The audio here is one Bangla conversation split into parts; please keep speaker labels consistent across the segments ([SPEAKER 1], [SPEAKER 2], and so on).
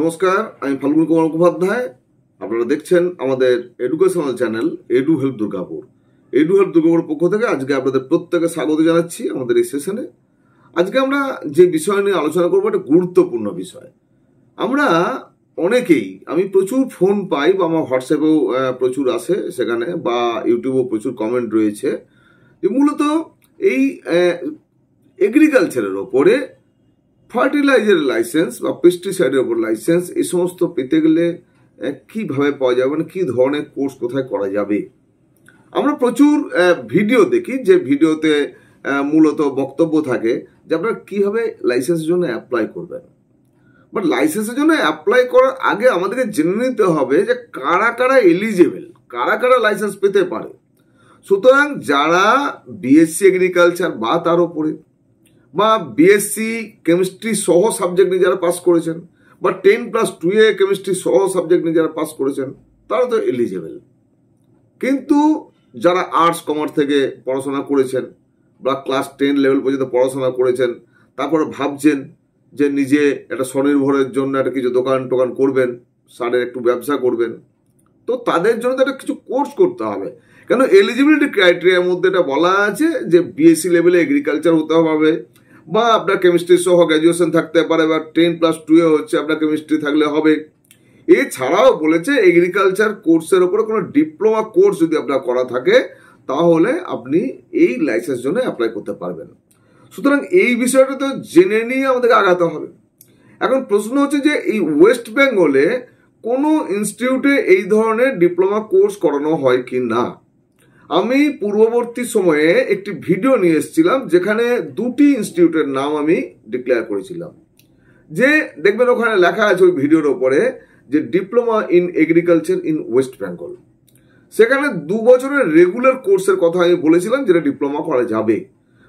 [SPEAKER 1] নমস্কার, আমি ফাল্গুন কুমার মুখোপাধ্যায়। আপনারা দেখছেন আমাদের educational channel edu help Durgapur. Edu help Durgapur পক্ষ থেকে আজকে আপনাদের প্রত্যেকে স্বাগত জানাচ্ছি আমাদের এই সেশনে। আজকে আমরা যে বিষয় নিয়ে আলোচনা করবো একটা গুরুত্বপূর্ণ বিষয়। আমরা অনেকেই, আমি প্রচুর ফোন পাই বা আমার হোয়াটসঅ্যাপেও প্রচুর আসে সেখানে, বা ইউটিউবেও প্রচুর কমেন্ট রয়েছে যে মূলত এই এগ্রিকালচারের ওপরে ফার্টিলাইজার লাইসেন্স বা পেস্টিসাইডের ওপর লাইসেন্স এই সমস্ত পেতে গেলে কিভাবে পাওয়া যাবে, মানে কি ধরনের কোর্স কোথায় করা যাবে। আমরা প্রচুর ভিডিও দেখি যে ভিডিওতে মূলত বক্তব্য থাকে যে আপনারা কিভাবে লাইসেন্সের জন্য অ্যাপ্লাই করবেন। বাট লাইসেন্সের জন্য অ্যাপ্লাই করার আগে আমাদেরকে জেনে নিতে হবে যে কারা কারা এলিজেবল, কারা কারা লাইসেন্স পেতে পারে। সুতরাং যারা বিএসসি এগ্রিকালচার বা তার উপরে, বা বিএসসি কেমিস্ট্রি সহ সাবজেক্ট নিয়ে যারা পাস করেছেন, বা 10+2 কেমিস্ট্রি সহ সাবজেক্ট নিয়ে যারা পাস করেছেন, তারা তো এলিজেবল। কিন্তু যারা আর্টস কমার্স থেকে পড়াশোনা করেছেন বা ক্লাস 10 লেভেল পর্যন্ত পড়াশোনা করেছেন, তারপরে ভাবছেন যে নিজে একটা স্বনির্ভরের জন্য একটা কিছু দোকান টোকান করবেন, সারের একটু ব্যবসা করবেন, তো তাদের জন্য তো একটা কিছু কোর্স করতে হবে। কেন এলিজিবিলিটি ক্রাইটেরিয়ার মধ্যে এটা বলা আছে যে বিএসসি লেভেলে এগ্রিকালচার হতে হবে, বা আপনার কেমিস্ট্রি সহ গ্র্যাজুয়েশন থাকতে পারে, বা 10+2 হচ্ছে আপনার কেমিস্ট্রি থাকলে হবে। এছাড়াও বলেছে এগ্রিকালচার কোর্সের ওপরে কোনো ডিপ্লোমা কোর্স যদি আপনার করা থাকে তাহলে আপনি এই লাইসেন্স জন্য অ্যাপ্লাই করতে পারবেন। সুতরাং এই বিষয়টা তো জেনে নিয়ে আমাদেরকে আগাতে হবে। এখন প্রশ্ন হচ্ছে যে এই ওয়েস্ট বেঙ্গলে কোনো ইনস্টিটিউটে এই ধরনের ডিপ্লোমা কোর্স করানো হয় কি না। আমি পূর্ববর্তী সময়ে একটি ভিডিও নিয়ে এসেছিলাম যেখানে দুটি ইনস্টিটিউটের নাম আমি ডিক্লেয়ার করেছিলাম, যে দেখবেন ওখানে লেখা আছে ওই ভিডিওর ওপরে যে diploma in agriculture in West Bengal. সেখানে 2 বছরের রেগুলার কোর্সের কথা আমি বলেছিলাম যেটা ডিপ্লোমা করা যাবে।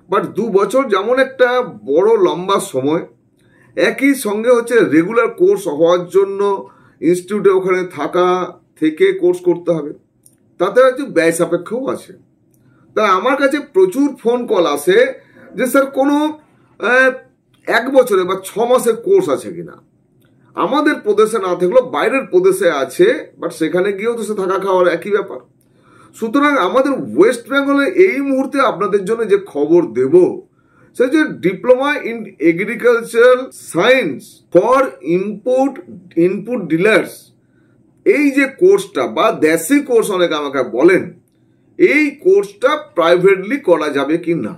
[SPEAKER 1] বাট 2 বছর যেমন একটা বড় লম্বা সময়, একই সঙ্গে হচ্ছে রেগুলার কোর্স হওয়ার জন্য ইনস্টিটিউটে ওখানে থাকা থেকে কোর্স করতে হবে, তাতে হচ্ছে ব্যয় সাপেক্ষও আছে। তাই আমার কাছে প্রচুর ফোন কল আসে যে স্যার কোনো 1 বছরে বা 6 মাসের কোর্স আছে কিনা। আমাদের প্রদেশে না থাকলেও বাইরের প্রদেশে আছে, বাট সেখানে গিয়েও তো সে থাকা খাওয়ার একই ব্যাপার। সুতরাং আমাদের ওয়েস্ট বেঙ্গলে এই মুহূর্তে আপনাদের জন্য যে খবর দেব সে যে diploma in agricultural science for input dealers, এই যে কোর্সটা বা দেশি কোর্স অনেকে আমাকে বলেন, এই কোর্সটা প্রাইভেটলি করা যাবে কি না।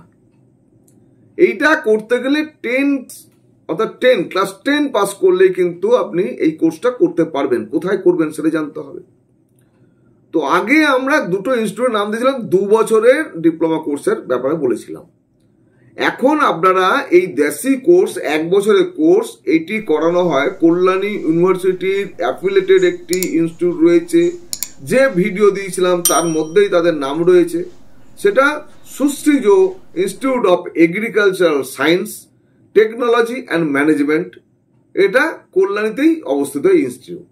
[SPEAKER 1] এইটা করতে গেলে ক্লাস 10 পাস করলেই কিন্তু আপনি এই কোর্সটা করতে পারবেন। কোথায় করবেন সেটা জানতে হবে। তো আগে আমরা দুটো ইনস্টিটিউটের নাম দিয়েছিলাম, 2 বছরের ডিপ্লোমা কোর্সের ব্যাপারে বলেছিলাম। এখন আপনারা এই দেশি কোর্স 1 বছরের কোর্স এটি করানো হয় কল্যাণী ইউনিভার্সিটির অ্যাফিলিয়েটেড একটি ইনস্টিটিউট রয়েছে, যে ভিডিও দিয়েছিলাম তার মধ্যেই তাদের নাম রয়েছে, সেটা Sushree's institute of agricultural science technology and management. এটা কল্যাণীতেই অবস্থিত ইনস্টিটিউট।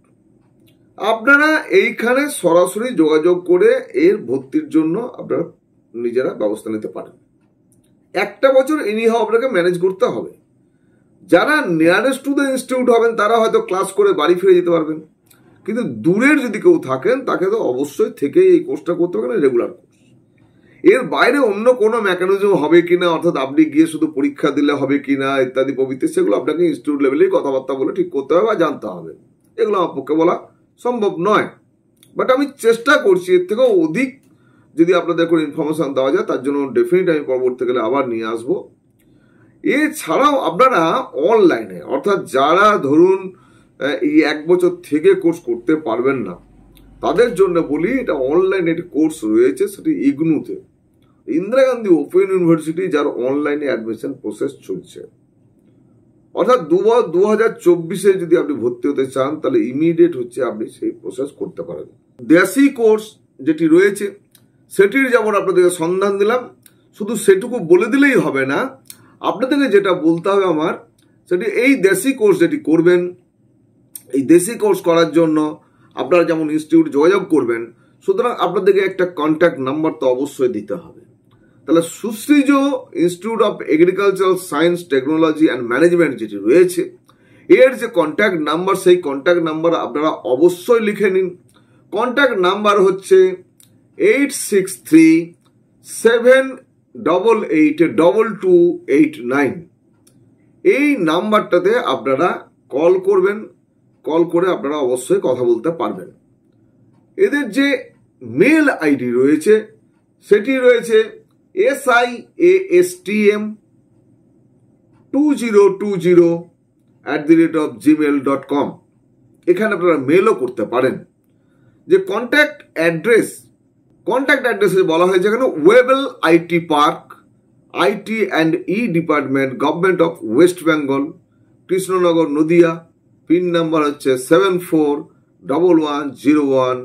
[SPEAKER 1] আপনারা এইখানে সরাসরি যোগাযোগ করে এর ভর্তির জন্য আপনারা নিজেরা ব্যবস্থা নিতে পারেন। 1 বছর এনিহাও আপনাকে ম্যানেজ করতে হবে। যারা নিয়ারেস্ট টু দ্য ইনস্টিটিউট হবেন তারা হয়তো ক্লাস করে বাড়ি ফিরে যেতে পারবেন, কিন্তু দূরের যদি কেউ থাকেন তাকে তো অবশ্যই থেকে এই কোর্সটা করতে হবে, রেগুলার কোর্স। এর বাইরে অন্য কোনো মেকানিজম হবে কিনা, অর্থাৎ আপনি গিয়ে শুধু পরীক্ষা দিলে হবে কিনা ইত্যাদি প্রভৃতি, সেগুলো আপনাকে ইনস্টিটিউট লেভেলেই কথাবার্তা বলে ঠিক করতে হবে বা জানতে হবে। এগুলো আমার পক্ষে বলা সম্ভব নয়, বাট আমি চেষ্টা করছি এর থেকেও অধিক যদি আপনাদের কোনো ইনফরমেশন দেওয়া যায় তার জন্য ডেফিনেট আমি পরবর্তীকালে আবার নিয়ে আসবো। এছাড়াও আপনারা অনলাইনে, অর্থাৎ যারা ধরুন এই 1 বছর থেকে কোর্স করতে পারবেন না তাদের জন্য বলি, এটা অনলাইনে একটি কোর্স রয়েছে, সেটি ইগনুতে, ইন্দিরা গান্ধী ওপেন ইউনিভার্সিটি, যার অনলাইনে অ্যাডমিশন প্রসেস চলছে। অর্থাৎ 2024 যদি আপনি ভর্তি হতে চান তাহলে ইমিডিয়েট হচ্ছে আপনি সেই প্রসেস করতে পারেন। দেশি কোর্স যেটি রয়েছে সেটির যেমন আপনাদেরকে সন্ধান দিলাম, শুধু সেটুকু বলে দিলেই হবে না, আপনাদেরকে যেটা বলতে হবে আমার, সেটি এই দেশি কোর্স যেটি করবেন, এই দেশি কোর্স করার জন্য আপনারা যেমন ইনস্টিটিউট যোগাযোগ করবেন, সুতরাং আপনাদেরকে একটা কন্ট্যাক্ট নাম্বার তো অবশ্যই দিতে হবে। তাহলে Sushree's institute of agricultural science technology and management যেটি রয়েছে, এর যে কন্ট্যাক্ট নাম্বার, সেই কন্ট্যাক্ট নাম্বার আপনারা অবশ্যই লিখে নিন। কন্ট্যাক্ট নাম্বার হচ্ছে 8637882289। এই নাম্বারটাতে আপনারা কল করবেন, কল করে আপনারা অবশ্যই কথা বলতে পারবেন। এদের যে মেল আইডি রয়েছে সেটি রয়েছে siastm2020@gmail.com। এখানে আপনারা মেলও করতে পারেন। যে কন্ট্যাক্ট অ্যাড্রেসে বলা হয়েছে এখানে Wavell IT park, IT and E department, government of West Bengal, Krishnanagar, Nadia. Pin number হচ্ছে 741101,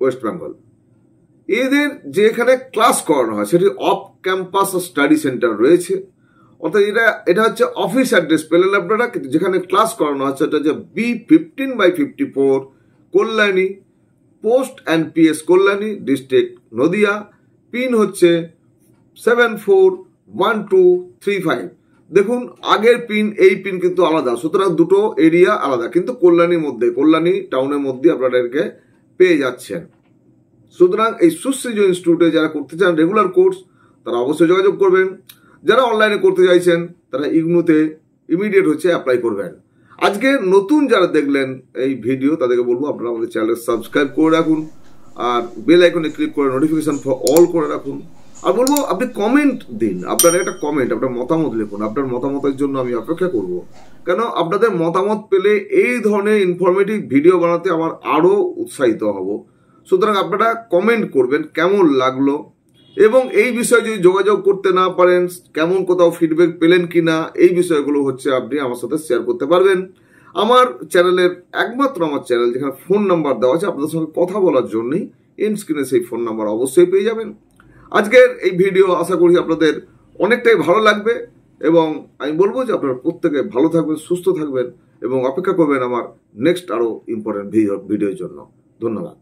[SPEAKER 1] ওয়েস্ট বেঙ্গল। এদের যে এখানে ক্লাস করানো হয় সেটি অফ ক্যাম্পাস স্টাডি সেন্টার রয়েছে, অর্থাৎ এটা হচ্ছে অফিস অ্যাড্রেস পেলেন আপনারা। যেখানে ক্লাস করানো হচ্ছে সেটা হচ্ছে B15/54 Kalyani, post and PS Kalyani, district Nadia. Pin হচ্ছে 741235। দেখুন আগের পিন এই পিন কিন্তু আলাদা, সুতরাং দুটো এরিয়া আলাদা, কিন্তু কল্যাণীর মধ্যে, কল্যাণী টাউনের মধ্যে আপনারা একে পেয়ে যাচ্ছেন। সুতরাং এই সুশ্রীজ ইনস্টিটিউটে যারা করতে চান রেগুলার কোর্স তারা অবশ্যই যোগাযোগ করবেন। যারা অনলাইনে করতে চাইছেন তারা ইগনুতে ইমিডিয়েট হচ্ছে অ্যাপ্লাই করবেন। আজকে নতুন যারা দেখলেন এই ভিডিও তাদেরকে বলবো আপনারা আমাদের চ্যানেল সাবস্ক্রাইব করে রাখুন, আর বেল আইকনে ক্লিক করে নোটিফিকেশন ফর অল করে রাখুন। আর বলবো আপনি কমেন্ট দিন, আপনার একটা কমেন্ট, আপনার মতামত লিখুন। আপনার মতামতের জন্য আমি অপেক্ষা করব, কেন আপনাদের মতামত পেলে এই ধরনের ইনফরমেটিভ ভিডিও বানাতে আমার আরো উৎসাহিত হব। সুতরাং আপনারা কমেন্ট করবেন কেমন লাগলো, এবং এই বিষয়ে যদি যোগাযোগ করতে না পারেন, কেমন কোথাও ফিডব্যাক পেলেন কিনা, এই বিষয়গুলো হচ্ছে আপনি আমার সাথে শেয়ার করতে পারবেন। আমার চ্যানেলের একমাত্র আমার চ্যানেল যেখানে ফোন নাম্বার দেওয়া আছে, আপনাদের সঙ্গে কথা বলার জন্যই এন্ড স্ক্রিনে সেই ফোন নাম্বার অবশ্যই পেয়ে যাবেন। আজকের এই ভিডিও আশা করি আপনাদের অনেকটাই ভালো লাগবে, এবং আমি বলবো যে আপনারা প্রত্যেকে ভালো থাকবেন, সুস্থ থাকবেন, এবং অপেক্ষা করবেন আমার নেক্সট আরো ইম্পর্টেন্ট ভিডিওর জন্য। ধন্যবাদ।